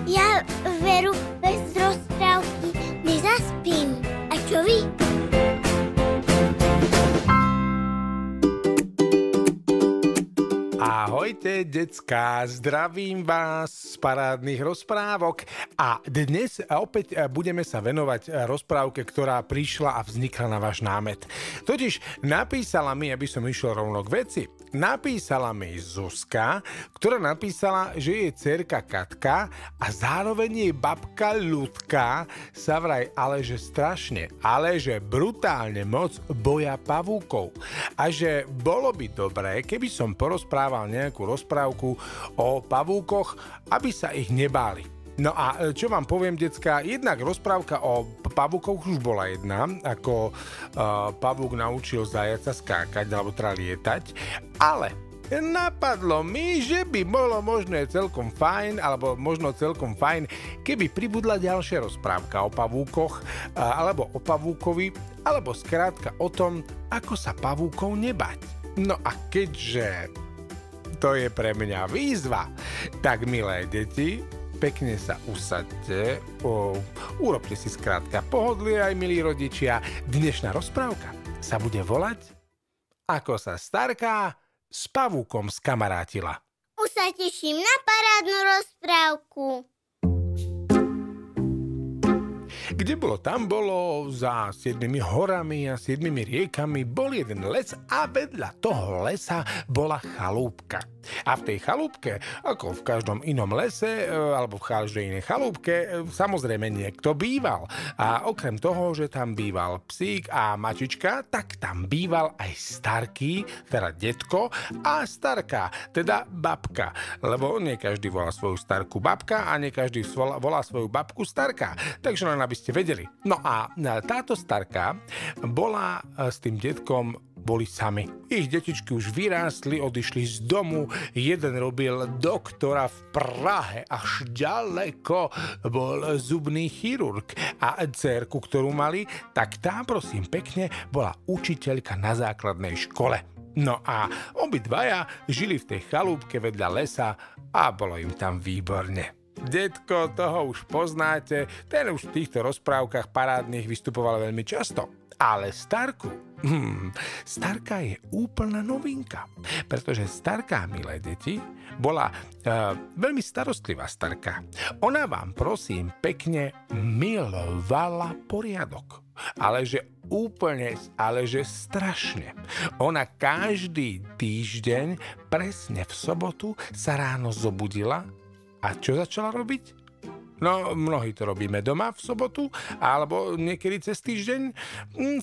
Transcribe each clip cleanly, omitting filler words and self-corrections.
Ja veru bez rozprávky nezaspím. A čo vy? Ahojte, decká, zdravím vás z parádnych rozprávok a dnes opäť budeme sa venovať rozprávke, ktorá prišla a vznikla na váš námet. Totiž napísala mi, aby som išiel rovno k veci, napísala mi Zuzka, ktorá napísala, že je dcerka Katka a zároveň jej babka Ľudka sa vraj ale že strašne, ale že brutálne moc boja pavúkov a že bolo by dobré, keby som porozprával nejakú rozprávku o pavúkoch, aby sa ich nebáli. No a čo vám poviem, decká, jednak rozprávka o pavúkoch už bola jedna, ako pavúk naučil zajaca skákať alebo teda lietať, ale napadlo mi, že by bolo možné celkom fajn, alebo možno celkom fajn, keby pribudla ďalšia rozprávka o pavúkoch, alebo o pavúkovi, alebo skrátka o tom, ako sa pavúkov nebať. No a keďže to je pre mňa výzva, tak milé deti, pekne sa usaďte, urobte si skrátka pohodlie aj milí rodičia. Dnešná rozprávka sa bude volať Ako sa Starka s pavúkom skamarátila. Už sa teším na parádnu rozprávku. Kde bolo, tam bolo, za 7 horami a 7 riekami bol jeden les a vedľa toho lesa bola chalúbka. A v tej chalúbke, ako v každom inom lese, alebo v každej inej chalúbke, samozrejme niekto býval. A okrem toho, že tam býval psík a mačička, tak tam býval aj starký, teda detko, a starka, teda babka. Lebo nie každý volá svoju starku babka a nie každý volá svoju babku starka. Takže len aby ste vedeli. No a táto starka bola s tým detkom boli sami. Ich detičky už vyrástli, odišli z domu, jeden robil doktora v Prahe, až ďaleko bol zubný chirurg a dcérku, ktorú mali, tak tá, prosím pekne, bola učiteľka na základnej škole. No a obidvaja žili v tej chalúbke vedľa lesa a bolo im tam výborne. Detko, toho už poznáte, ten už v týchto rozprávkach parádnych vystupoval veľmi často. Ale Starka je úplná novinka, pretože Starka, milé deti, bola veľmi starostlivá Starka. Ona vám, prosím, pekne milovala poriadok. Ale že úplne, ale že strašne. Ona každý týždeň, presne v sobotu, sa ráno zobudila a čo začala robiť? No, mnohí to robíme doma v sobotu, alebo niekedy cez týždeň.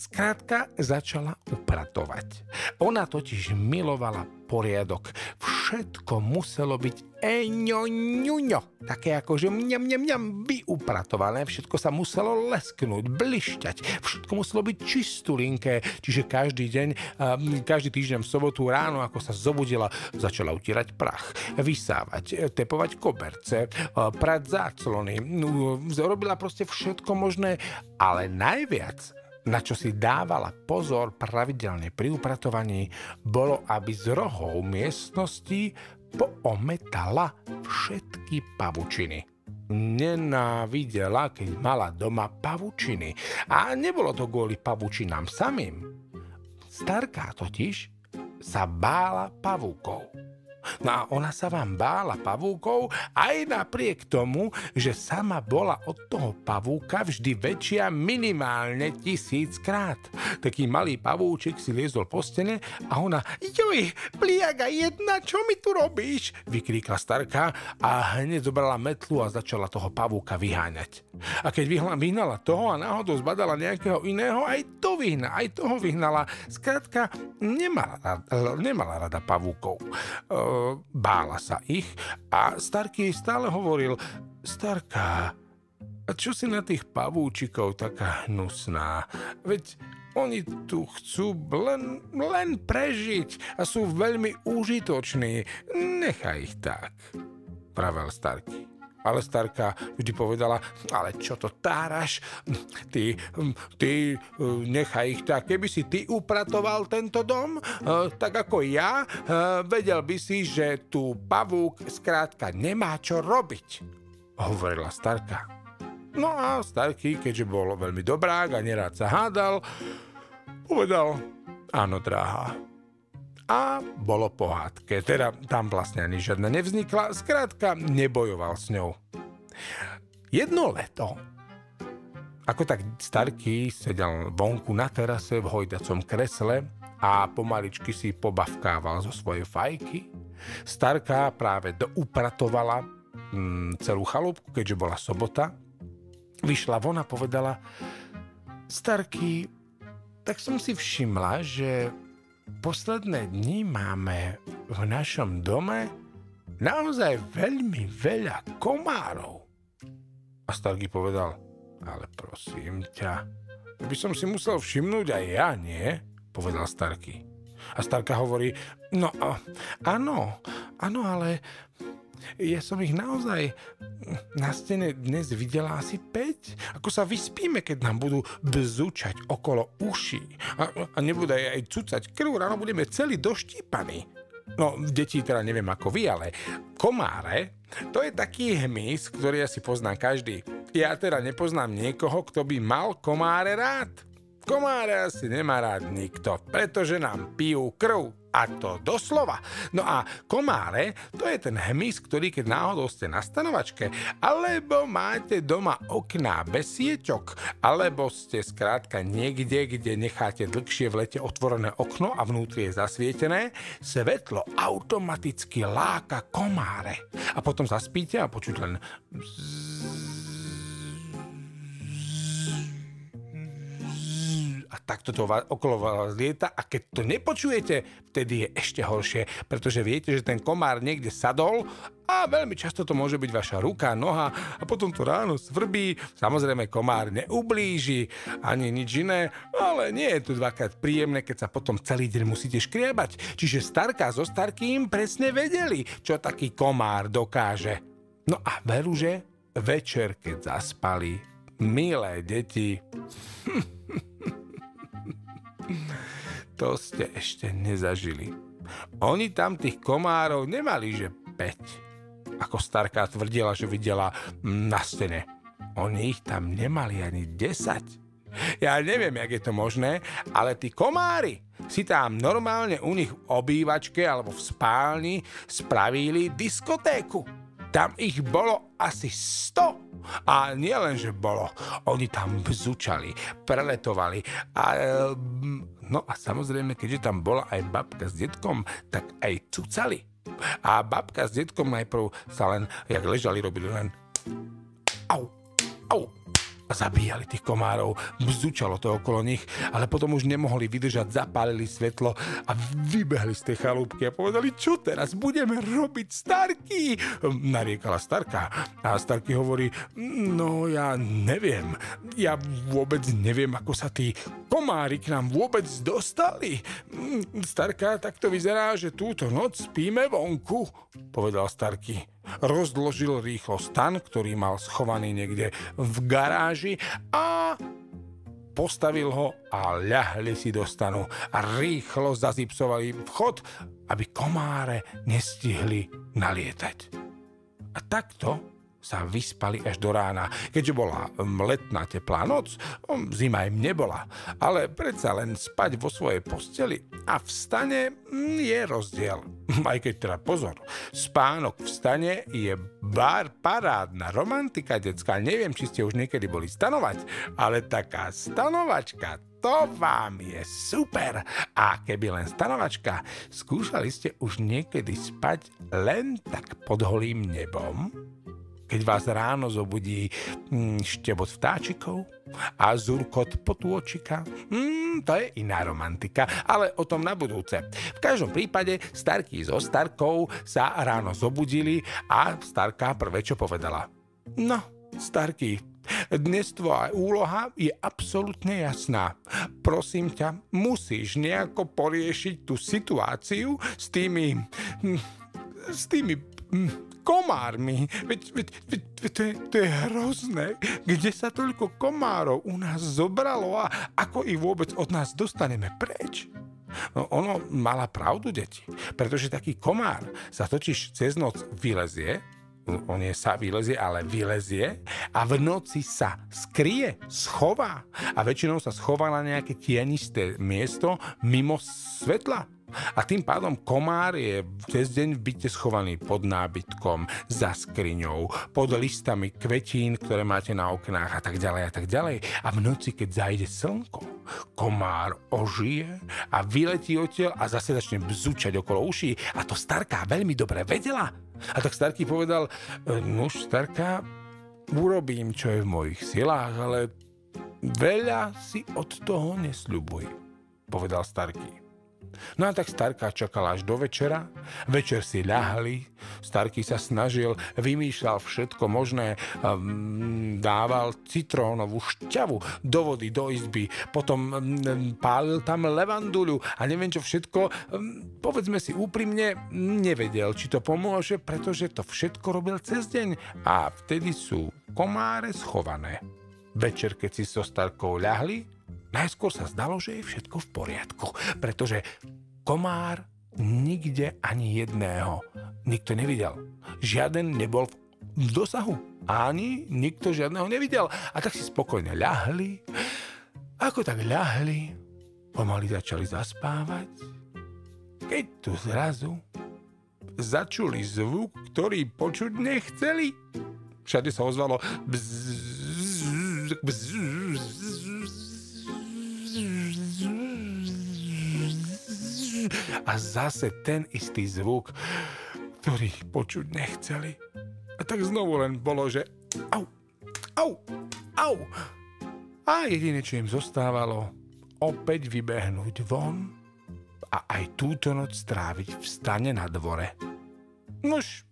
Skrátka, začala upratovať. Ona totiž milovala poriadok. Všetko muselo byť ňuňo. Také ako, že mňam vyupratované. Všetko sa muselo lesknúť, blišťať. Všetko muselo byť čistulinké. Čiže každý týždeň v sobotu ráno, ako sa zobudila, začala utierať prach, vysávať, tepovať koberce, prať záclony. Robila proste všetko možné, ale najviac, na čo si dávala pozor pravidelne pri upratovaní, bolo, aby z rohov miestnosti poometala všetky pavučiny. Nenávidela, keď mala doma pavučiny. A nebolo to kvôli pavučinám samým. Starka totiž sa bála pavúkov. No a ona sa vám bála pavúkov aj napriek tomu, že sama bola od toho pavúka vždy väčšia minimálne 1000 krát. Taký malý pavúčik si liezol po stene a ona: "Joj, pliaga jedna, čo mi tu robíš?" vykríkla Starka a hneď zobrala metlu a začala toho pavúka vyháňať. A keď vyhnala toho a náhodou zbadala nejakého iného, aj toho vyhnala. Skrátka, nemala rada pavúkov. Bála sa ich a Starky jej stále hovoril: "Starka, a čo si na tých pavúčikov taká hnusná? Veď oni tu chcú len prežiť a sú veľmi užitoční. Nechaj ich tak," vravel Starky. Ale Starka vždy povedala: "Ale čo to táraš? Ty nechaj ich tak. Keby si ty upratoval tento dom, tak ako ja, vedel by si, že tu pavúk skrátka nemá čo robiť." hovorila starka. No a starky, keďže bol veľmi dobrák a nerád sa hádal, povedal, áno, drahá. A bolo pohádke, teda tam vlastne ani žiadna nevznikla, skrátka nebojoval s ňou. Jedno leto, ako tak starky sedel vonku na terase v hojdacom kresle a pomaličky si pobavkával zo svojej fajky, starka práve doupratovala celú chalúbku, keďže bola sobota. Vyšla von a povedala, starky, tak som si všimla, že posledné dni máme v našom dome naozaj veľmi veľa komárov. A starky povedal, ale prosím ťa, by som si musel všimnúť aj ja, nie? Povedal starky. A starka hovorí, no áno, ale ja som ich naozaj na stene dnes videla asi 5. Ako sa vyspíme, keď nám budú bzúčať okolo uší a nebude aj cucať krv, ráno budeme celý doštípaní. No, deti teda neviem ako vy, ale komáre, to je taký hmyz, ktorý asi pozná každý. Ja teda nepoznám niekoho, kto by mal komáre rád. Komáre asi nemá rád nikto, pretože nám pijú krv. A to doslova. No a komáre, to je ten hmyz, ktorý keď náhodou ste na stanovačke, alebo máte doma okná bez sieťok, alebo ste skrátka niekde, kde necháte dlhšie v lete otvorené okno a vnútri je zasvietené, svetlo automaticky láka komáre. A potom zaspíte a počuť len a takto to okolo vás lieta a keď to nepočujete, vtedy je ešte horšie, pretože viete, že ten komár niekde sadol a veľmi často to môže byť vaša ruka, noha a potom to ráno svrbí. Samozrejme komár neublíži ani nič iné, ale nie je to dvakrát príjemné, keď sa potom celý deň musíte škriabať. Čiže starka so starkým presne vedeli, čo taký komár dokáže. No a veru, že večer, keď zaspali, milé deti, to ste ešte nezažili. Oni tam tých komárov nemali, že 5. Ako starka tvrdila, že videla na stene. Oni ich tam nemali ani 10. Ja neviem, jak je to možné, ale tí komári si tam normálne u nich v obývačke alebo v spálni spravili diskotéku. Tam ich bolo asi 100. A nie len, že bolo. Oni tam bzučali, preletovali. No a samozrejme, keďže tam bola aj babka s detkom, tak aj cucali. A babka s detkom najprv sa len, jak ležali, robili len au, au. A zabíjali tých komárov, bzučalo to okolo nich, ale potom už nemohli vydržať, zapálili svetlo a vybehli z tej chalúbky a povedali, čo teraz budeme robiť, starky? Nariekala starka a starky hovorí, no ja neviem, ja vôbec neviem, ako sa tí komári k nám vôbec dostali. Starka, tak to vyzerá, že túto noc spíme vonku, povedal starky. Rozdložil rýchlo stan, ktorý mal schovaný niekde v garáži a postavil ho a ľahli si do stanu a rýchlo zazipsovali vchod, aby komáre nestihli nalietať. A takto sa vyspali až do rána. Keďže bola letná teplá noc, zima im nebola. Ale predsa len spať vo svojej posteli a v stane je rozdiel. Aj keď teda pozor, spánok v stane je parádna romantika, decka. Neviem, či ste už niekedy boli stanovať, ale taká stanovačka, to vám je super. A keby len stanovačka, skúšali ste už niekedy spať len tak pod holým nebom? Keď vás ráno zobudí štebot vtáčikov a zurkot potôčika, to je iná romantika, ale o tom na budúce. V každom prípade starky so starkou sa ráno zobudili a starka prvé čo povedala. No, starky, dnes tvoja úloha je absolútne jasná. Prosím ťa, musíš nejako poriešiť tú situáciu s tými komármi. Veď to je hrozné. Kde sa toľko komárov u nás zobralo a ako ich vôbec od nás dostaneme preč? No, ono mala pravdu, deti, pretože taký komár sa totiž cez noc vylezie On sa vylezie, ale vylezie a v noci sa skrie, schová a väčšinou sa schová na nejaké tienisté miesto mimo svetla. A tým pádom komár je cez deň v byte schovaný pod nábytkom, za skriňou, pod listami kvetín, ktoré máte na oknách a tak ďalej a tak ďalej. A v noci, keď zajde slnko, komár ožije a vyletí odtiaľ a zase začne bzučať okolo uší. A to Starka veľmi dobre vedela. A tak Starky povedal, nuž Starka, urobím, čo je v mojich silách, ale veľa si od toho nesľubuj, povedal Starky. No a tak Starka čakala až do večera, večer si ľahli, Starky sa snažil, vymýšľal všetko možné, dával citrónovú šťavu do vody, do izby, potom pálil tam levanduľu a neviem čo všetko, povedzme si úprimne, nevedel, či to pomôže, pretože to všetko robil cez deň a vtedy sú komáre schované. Večer, keď si so Starkou ľahli, najskôr sa zdalo, že je všetko v poriadku, pretože komár nikde ani jedného nikto nevidel. Žiaden nebol v dosahu. Ani nikto žiadneho nevidel. A tak si spokojne ľahli. Ako tak ľahli, pomaly začali zaspávať, keď tu zrazu začuli zvuk, ktorý počuť nechceli. Všade sa ozvalo a zase ten istý zvuk, ktorý počuť nechceli. A tak znovu len bolo, že au, au, au. A jediné, čo im zostávalo, opäť vybehnúť von a aj túto noc stráviť v stane na dvore. Nož,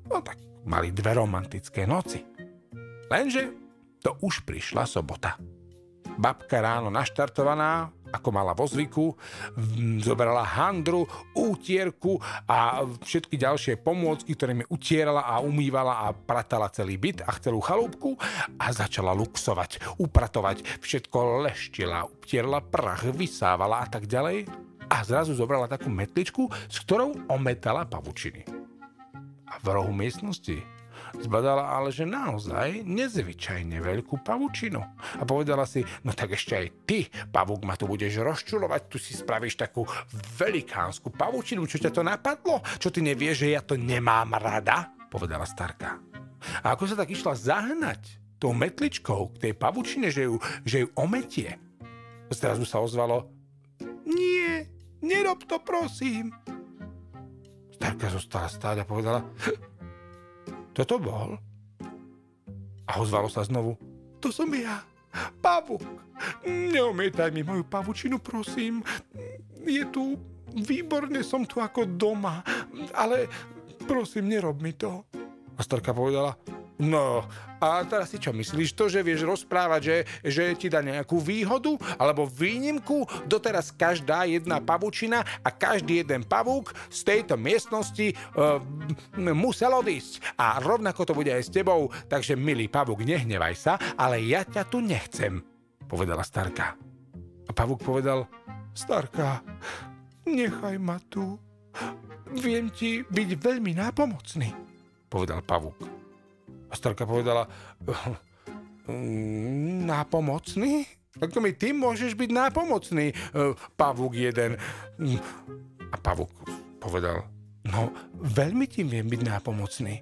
no tak mali 2 romantické noci. Lenže to už prišla sobota. Babka ráno naštartovaná, ako mala vo zvyku, zobrala handru, útierku a všetky ďalšie pomôcky, ktorými utierala a umývala a pratala celý byt a celú chalúbku a začala luxovať, upratovať, všetko leštila, utierala prach, vysávala a tak ďalej a zrazu zobrala takú metličku, s ktorou ometala pavučiny. A v rohu miestnosti zbadala ale, že naozaj nezvyčajne veľkú pavučinu. A povedala si, no tak ešte aj ty, pavúk, ma tu budeš rozčulovať, tu si spravíš takú velikánsku pavučinu, čo ťa to napadlo? Čo ty nevieš, že ja to nemám rada? Povedala Starka. A ako sa tak išla zahnať tou metličkou k tej pavučine, že ju ometie, zrazu sa ozvalo, nie, nerob to, prosím. Starka zostala stáť a povedala, toto bol? A ozvalo sa znovu, to som ja, pavúk. Neomietaj mi moju pavučinu, prosím. Je tu, výborne som tu ako doma, ale prosím, nerob mi to. A Starka povedala, no, a teraz si čo myslíš? To, že vieš rozprávať, že ti dá nejakú výhodu alebo výnimku? Doteraz každá jedna pavučina a každý jeden pavúk z tejto miestnosti musel odísť. A rovnako to bude aj s tebou, takže milý pavúk, nehnevaj sa, ale ja ťa tu nechcem, povedala Starka. A pavúk povedal, Starka, nechaj ma tu. Viem ti byť veľmi nápomocný, povedal pavúk. A Starka povedala, nápomocný? Ako mi ty môžeš byť nápomocný, pavúk jeden. A pavúk povedal, no veľmi ti viem byť nápomocný.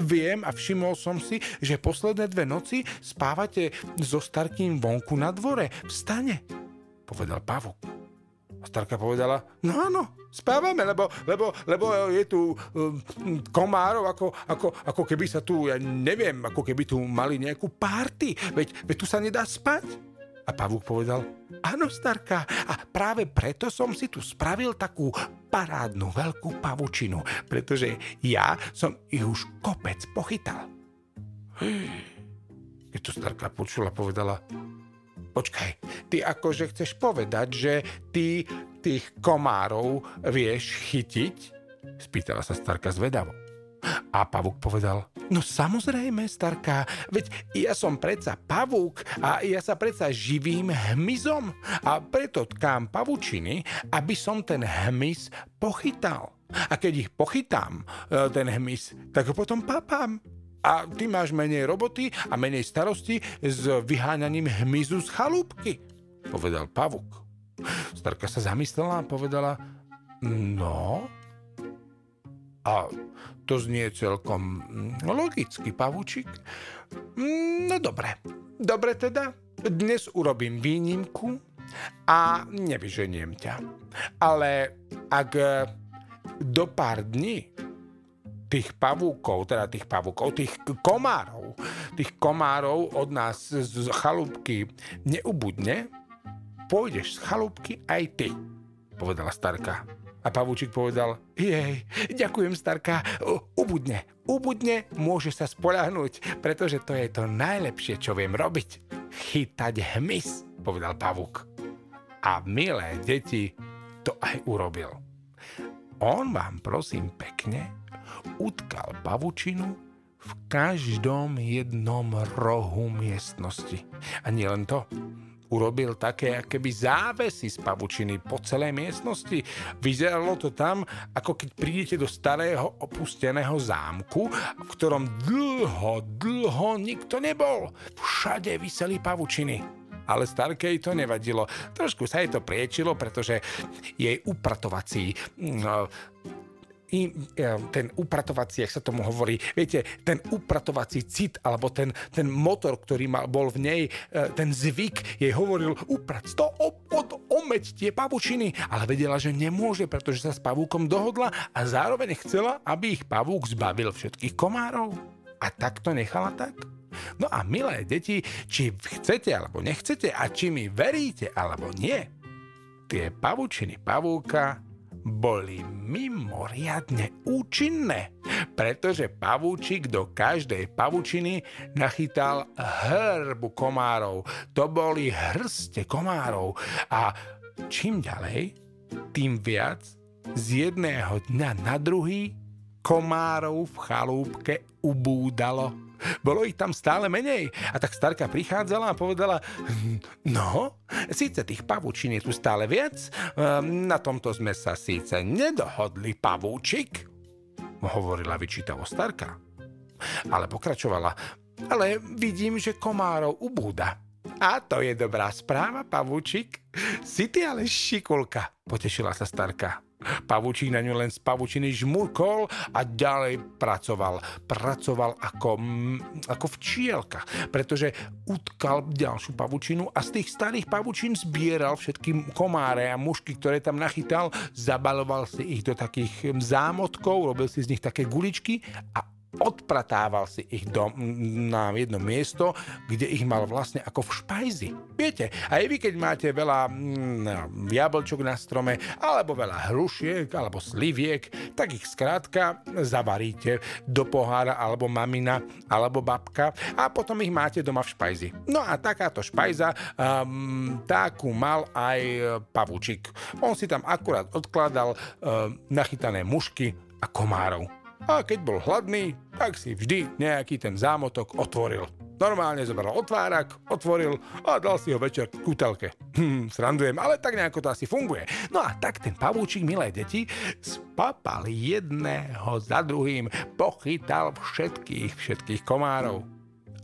Viem a všimol som si, že posledné 2 noci spávate so Starkým vonku na dvore, v stane, povedal pavúk. A Starka povedala, no áno, spávame, lebo je tu komárov, ako keby sa tu, ja neviem, ako keby tu mali nejakú párty, veď tu sa nedá spať. A pavúk povedal, áno, Starka, a práve preto som si tu spravil takú parádnu veľkú pavučinu, pretože ja som ich už kopec pochytal. Keď to Starka počula, povedala, počkaj, ty akože chceš povedať, že ty tých komárov vieš chytiť? Spýtala sa Starka zvedavo. A pavúk povedal, no samozrejme, Starka, veď ja som predsa pavúk a ja sa predsa živím hmyzom a preto tkám pavučiny, aby som ten hmyz pochytal. A keď ich pochytám, ten hmyz, tak ho potom papám. A ty máš menej roboty a menej starosti s vyháňaním hmyzu z chalúbky, povedal pavúk. Starka sa zamyslela a povedala, no, a to znie celkom logicky, pavúčik. No dobre teda, dnes urobím výnimku a nevyženiem ťa. Ale ak do pár dní tých komárov od nás z chalúbky neubudne, pôjdeš z chalúbky aj ty, povedala starka. A pavúčik povedal, ďakujem starka, ubudne, môže sa spoľahnúť, pretože to je to najlepšie, čo viem robiť. Chytať hmyz, povedal pavúk. A milé deti, to aj urobil. On vám, prosím pekne, utkal pavučinu v každom jednom rohu miestnosti. A nielen to, urobil také akéby závesy z pavučiny po celej miestnosti. Vyzeralo to tam, ako keď prídete do starého opusteného zámku, v ktorom dlho nikto nebol. Všade viseli pavučiny. Ale starkej to nevadilo. Trošku sa jej to priečilo, pretože jej upratovací ten upratovací, jak sa tomu hovorí, viete, ten upratovací cit, alebo ten motor, ktorý bol v nej, ten zvyk, jej hovoril, uprac to, omeď tie pavučiny, ale vedela, že nemôže, pretože sa s pavúkom dohodla a zároveň chcela, aby ich pavúk zbavil všetkých komárov. A tak to nechala tak. No a milé deti, či chcete alebo nechcete a či mi veríte alebo nie, tie pavučiny pavúka boli mimoriadne účinné, pretože pavúčik do každej pavučiny nachytal hrbu komárov. To boli hrste komárov a čím ďalej, tým viac z jedného dňa na druhý komárov v chalúbke ubúdalo. Bolo ich tam stále menej. A tak starka prichádzala a povedala, no, síce tých pavúčin je tu stále viac, na tomto sme sa síce nedohodli, pavúčik, hovorila vyčítavo starka. Ale pokračovala, ale vidím, že komárov ubúda. A to je dobrá správa, pavúčik. Si ty ale šikulka, potešila sa starka. Pavúčik na ňu len z pavučiny žmurkol a ďalej pracoval. Pracoval ako včielka, pretože utkal ďalšiu pavučinu a z tých starých pavučín zbieral všetky komáre a mušky, ktoré tam nachytal, zabaloval si ich do takých zámotkov, robil si z nich také guličky a odpratával si ich na jedno miesto, kde ich mal vlastne ako v špajzi. Viete, aj vy, keď máte veľa jablčok na strome, alebo veľa hrušiek, alebo sliviek, tak ich skrátka zavaríte do pohára, alebo mamina, alebo babka a potom ich máte doma v špajzi. No a takáto špajza, takú mal aj pavúčik. On si tam akurát odkladal nachytané mušky a komárov. A keď bol hladný, tak si vždy nejaký ten zámotok otvoril. Normálne zobral otvárak, otvoril a dal si ho večer k kútelke. Srandujem, ale tak nejako to asi funguje. No a tak ten pavúčik, milé deti, spapal jedného za druhým, pochytal všetkých komárov.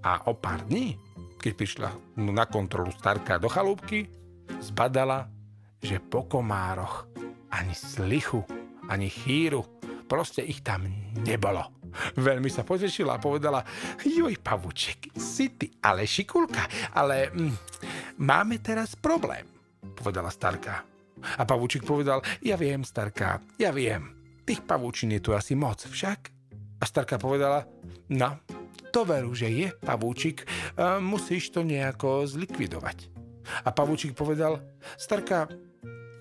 A o pár dní, keď prišla na kontrolu starka do chalúbky, zbadala, že po komároch ani slichu, ani chýru, proste ich tam nebolo. Veľmi sa potešila a povedala, joj, pavúčik, si ty ale šikulka, ale máme teraz problém, povedala starka. A pavúčik povedal, ja viem, starka, ja viem, tých pavúčin je tu asi moc, však? A starka povedala, no, to veru, že je, pavúčik, musíš to nejako zlikvidovať. A pavúčik povedal, starka,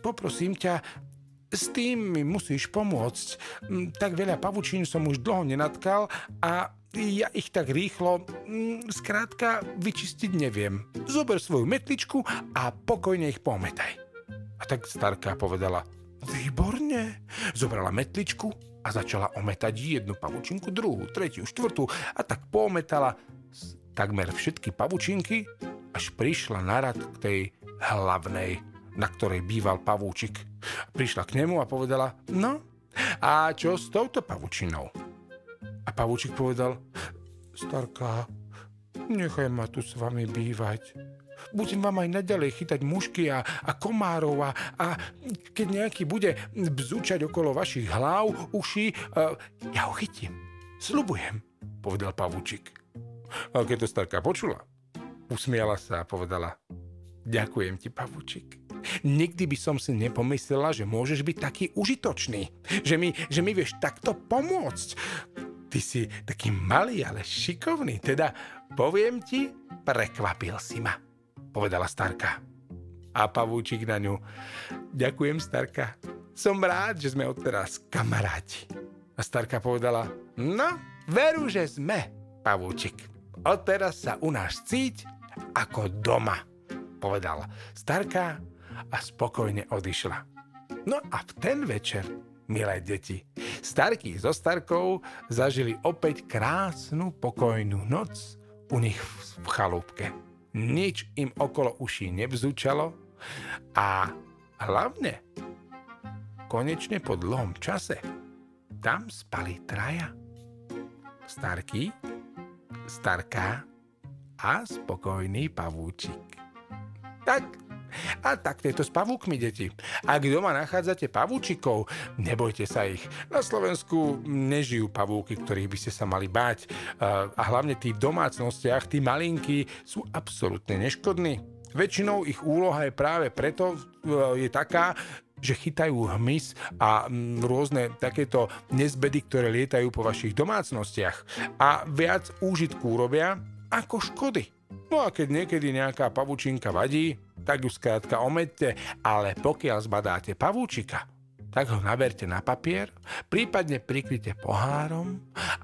poprosím ťa, s tým mi musíš pomôcť. Tak veľa pavučín som už dlho nenatkal a ja ich tak rýchlo, skrátka, vyčistiť neviem. Zober svoju metličku a pokojne ich pometaj. A tak starka povedala, výborne. Zobrala metličku a začala ometať jednu pavučinku, druhú, tretiu, štvrtú a tak pometala takmer všetky pavučinky, až prišla na rad k tej hlavnej, na ktorej býval pavúčik. Prišla k nemu a povedala, no, A čo s touto pavučinou? A pavúčik povedal, starka, nechaj ma tu s vami bývať. Budem vám aj naďalej chytať mušky a komárov a keď nejaký bude bzúčať okolo vašich hlav, uší, ja ho chytím. Sľubujem, povedal pavúčik. A keď to starka počula, usmiala sa a povedala, ďakujem ti, pavúčik. Nikdy by som si nepomyslela, že môžeš byť taký užitočný, že mi vieš takto pomôcť. Ty si taký malý, ale šikovný, teda poviem ti, prekvapil si ma, povedala starka. A pavúčik na ňu, ďakujem, starka, som rád, že sme odteraz kamaráti. A starka povedala, no, veru, že sme, pavúčik. Odteraz sa u nás cíť ako doma, povedala starka a spokojne odišla. No a v ten večer, milé deti, starky so starkou zažili opäť krásnu pokojnú noc u nich v chalúbke. Nič im okolo uší nebzúčalo a hlavne, konečne po dlhom čase, tam spali traja. Starky, starka a spokojný pavúčik. Tak je to s pavúkmi, deti. Ak doma nachádzate pavúčikov, nebojte sa ich. Na Slovensku nežijú pavúky, ktorých by ste sa mali báť. A hlavne tí v domácnostiach, tí malinkí, sú absolútne neškodní. Väčšinou ich úloha je práve preto je taká, že chytajú hmyz a rôzne takéto nezbedy, ktoré lietajú po vašich domácnostiach. A viac úžitku robia ako škody. No a keď niekedy nejaká pavučinka vadí, tak ju skrátka omedte, ale pokiaľ zbadáte pavúčika, tak ho naberte na papier, prípadne prikryte pohárom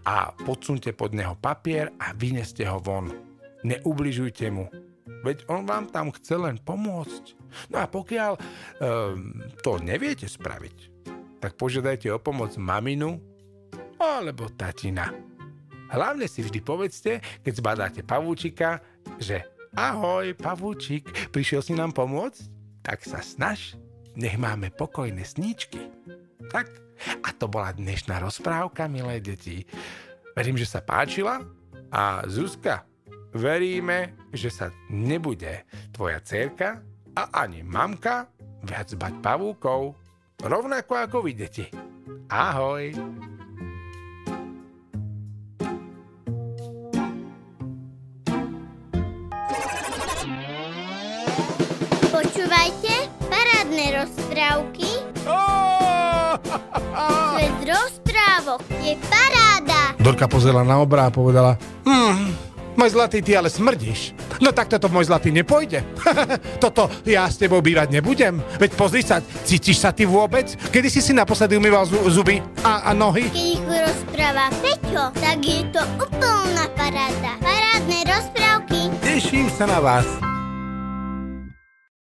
a podsunte pod neho papier a vyneste ho von. Neubližujte mu, veď on vám tam chce len pomôcť. No a pokiaľ to neviete spraviť, tak požiadajte o pomoc maminu alebo tatina. Hlavne si vždy povedzte, keď zbadáte pavúčika, že ahoj, pavúčik, prišiel si nám pomôcť? Tak sa snaž, nech máme pokojné sníčky. Tak, a to bola dnešná rozprávka, milé deti. Verím, že sa páčila a Zuzka, veríme, že sa nebude tvoja dcérka a ani mamka viac bať pavúkov, rovnako ako vy, deti. Ahoj! Počúvajte parádne rozprávky. Svet rozprávok je paráda. Dorka pozrela na obra a povedala, môj zlatý, ty ale smrdíš. No tak toto, môj zlatý, nepôjde. Toto ja s tebou bývať nebudem. Veď pozri sa, cítiš sa ty vôbec? Kedy si naposledy umýval zuby a nohy? Keď ich rozpráva Peťo, tak je to úplná paráda. Parádne rozprávky. Teším sa na vás.